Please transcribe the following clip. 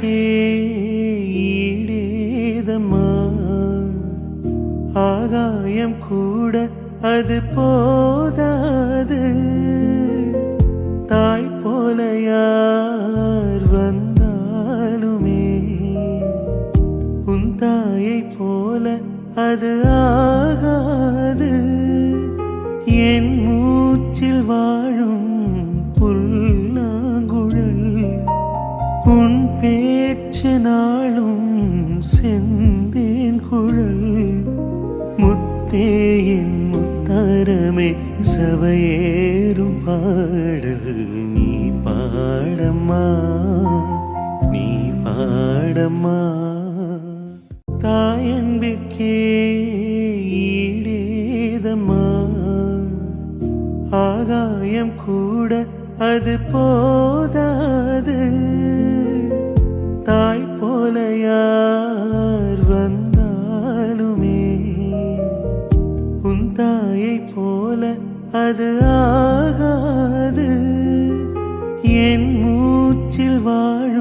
அன்பிற்கே ஈடேதம்மா ஆகாயம் கூட அது போதாது தாய் போல யார் வந்தாலுமே உன் தாயை போல அது ஆகாது என் மூச்சில் வாழும் புல்லாங்குழல் உன் பேச்சு நாளும் செந்தேன் குழல் முத்தே என் முத்தாரமே சவையேறும் பாடல் நீ பாடம்மா நீ பாடம்மா தாயன்பிற்கே ஈடேதம்மா ஆகாயம் கூட அது போதாது தாய் போல யார் வந்தாலுமே உன் தாயை போல அது ஆகாது என் மூச்சில் வாழும்